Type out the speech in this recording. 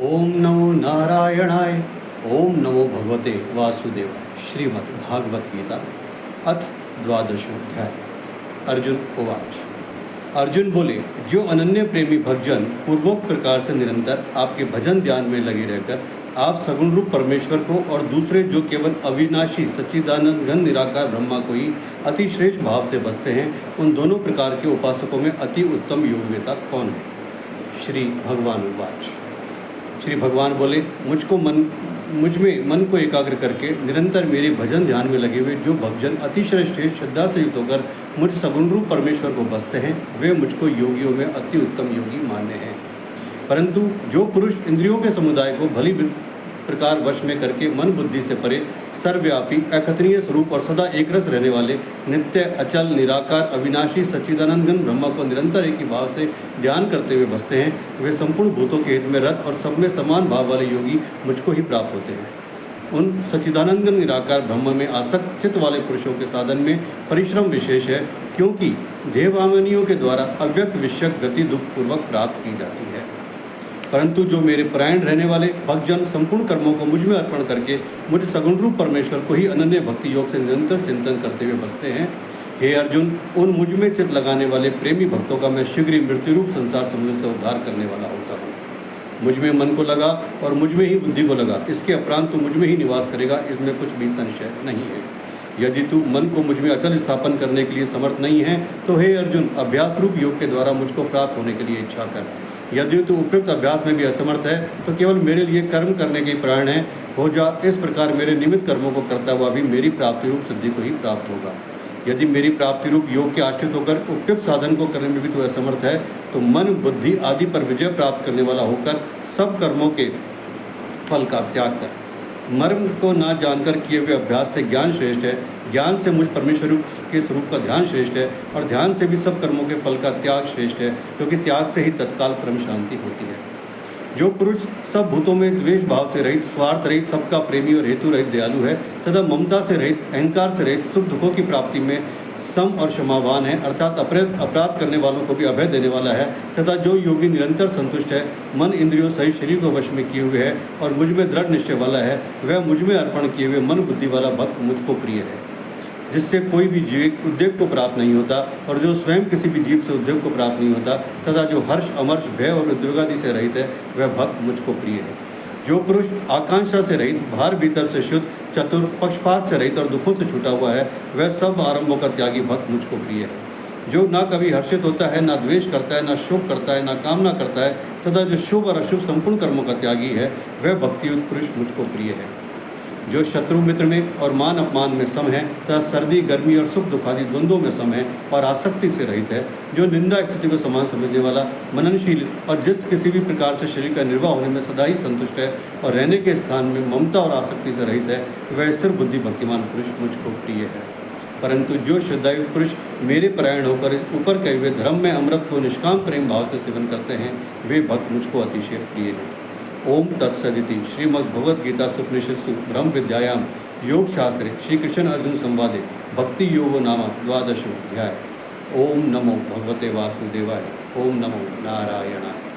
ओम नमो नारायणाय। ओम नमो भगवते वासुदेवाय। श्रीमद् भागवत गीता अथ द्वादशोऽध्याय। अर्जुन उवाच। अर्जुन बोले, जो अनन्य प्रेमी भक्तजन पूर्वोक्त प्रकार से निरंतर आपके भजन ध्यान में लगे रहकर आप सगुण रूप परमेश्वर को और दूसरे जो केवल अविनाशी सच्चिदानंद घन निराकार ब्रह्मा को ही अति श्रेष्ठ भाव से बसते हैं, उन दोनों प्रकार के उपासकों में अति उत्तम योग्यता कौन है? श्री भगवान उवाच। श्री भगवान बोले, मुझ में मन को एकाग्र करके निरंतर मेरे भजन ध्यान में लगे हुए जो भक्तजन अतिशय श्रेष्ठ श्रद्धा से युक्त होकर मुझ सगुण रूप परमेश्वर को बसते हैं, वे मुझको योगियों में अति उत्तम योगी मान्य हैं। परंतु जो पुरुष इंद्रियों के समुदाय को भली प्रकार वश में करके मन बुद्धि से परे सर्वव्यापी अकथनीय स्वरूप और सदा एक रस रहने वाले नित्य अचल निराकार अविनाशी सच्चिदानंद घन ब्रह्मा को निरंतर एक ही भाव से ध्यान करते हुए बसते हैं, वे संपूर्ण भूतों के हित में रत और सब में समान भाव वाले योगी मुझको ही प्राप्त होते हैं। उन सच्चिदानंद घन निराकार ब्रह्म में आसक्त चित्त वाले पुरुषों के साधन में परिश्रम विशेष है, क्योंकि देवामनियों के द्वारा अव्यक्त विषयक गति दुख पूर्वक प्राप्त की जाती है। परंतु जो मेरे परायण रहने वाले भक्तजन संपूर्ण कर्मों को मुझ में अर्पण करके मुझ सगुण रूप परमेश्वर को ही अनन्य भक्ति योग से निरंतर चिंतन करते हुए बसते हैं, हे अर्जुन, उन मुझ में चित्त लगाने वाले प्रेमी भक्तों का मैं शीघ्र ही मृत्यु रूप संसार समुद्र से उद्धार करने वाला होता हूँ। मुझ में मन को लगा और मुझ में ही बुद्धि को लगा, इसके उपरांत तो मुझ में ही निवास करेगा, इसमें कुछ भी संशय नहीं है। यदि तू मन को मुझ में अचल स्थापन करने के लिए समर्थ नहीं है, तो हे अर्जुन, अभ्यास रूप योग के द्वारा मुझको प्राप्त होने के लिए इच्छा कर। यदि तू उपयुक्त अभ्यास में भी असमर्थ है, तो केवल मेरे लिए कर्म करने के प्राण है, हो जा। इस प्रकार मेरे निमित्त कर्मों को करता हुआ भी मेरी प्राप्ति रूप सिद्धि को ही प्राप्त होगा। यदि मेरी प्राप्ति रूप योग के आश्रित होकर उपयुक्त साधन को करने में भी तू असमर्थ है, तो मन बुद्धि आदि पर विजय प्राप्त करने वाला होकर सब कर्मों के फल का त्याग कर। मर्म को ना जानकर किए हुए अभ्यास से ज्ञान श्रेष्ठ है, ज्ञान से मुझ परमेश्वर के स्वरूप का ध्यान श्रेष्ठ है, और ध्यान से भी सब कर्मों के फल का त्याग श्रेष्ठ है, क्योंकि त्याग से ही तत्काल परम शांति होती है। जो पुरुष सब भूतों में द्वेष भाव से रहित, स्वार्थ रहित, सबका प्रेमी और हेतु रहित दयालु है, तथा ममता से रहित, अहंकार से रहित, सुख दुखों की प्राप्ति में सम और क्षमावान है, अर्थात अपराध करने वालों को भी अभय देने वाला है, तथा जो योगी निरंतर संतुष्ट है, मन इंद्रियों सहित शरीर को वश में किए हुए है और मुझ में दृढ़ निश्चय वाला है, वह मुझ में अर्पण किए हुए मन बुद्धि वाला भक्त मुझको प्रिय है, जिससे कोई भी जीव उद्वेग को प्राप्त नहीं होता और जो स्वयं किसी भी जीव से उद्वेग को प्राप्त नहीं होता, तथा जो हर्ष अमर्ष भय और उद्वेगादि से रहित है, वह भक्त मुझको प्रिय है। जो पुरुष आकांक्षा से रहित, बाहर भीतर से शुद्ध, चतुर, पक्षपात से रहित और दुखों से छूटा हुआ है, वह सब आरंभों का त्यागी भक्त मुझको प्रिय है। जो ना कभी हर्षित होता है, ना द्वेष करता है, ना शोक करता है, ना कामना करता है, तथा जो शुभ और अशुभ संपूर्ण कर्मों का त्यागी है, वह भक्तियुक्त पुरुष मुझको प्रिय है। जो शत्रु मित्र में और मान अपमान में सम है, तथा सर्दी गर्मी और सुख दुख आदि द्वंद्वों में सम है और आसक्ति से रहित है, जो निंदा स्थिति को समान समझने वाला, मननशील और जिस किसी भी प्रकार से शरीर का निर्वाह होने में सदा ही संतुष्ट है और रहने के स्थान में ममता और आसक्ति से रहित है, वह स्थिर बुद्धि भक्तिमान पुरुष मुझको प्रिय है। परंतु जो श्रद्धायुक्त पुरुष मेरे परायण होकर इस ऊपर कहे हुए धर्म में अमृत को निष्काम प्रेम भाव से सेवन करते हैं, वे भक्त मुझको अतिशय प्रिय हैं। ओम तत्सदिति श्रीमद्भगवद्गीता उपनिषत्सु ब्रह्म विद्यायाम योग शास्त्रे श्री कृष्ण अर्जुन संवादे भक्ति योगो नाम द्वादशोऽध्याय। ओम नमो भगवते वासुदेवाय। ओम नमो नारायणाय।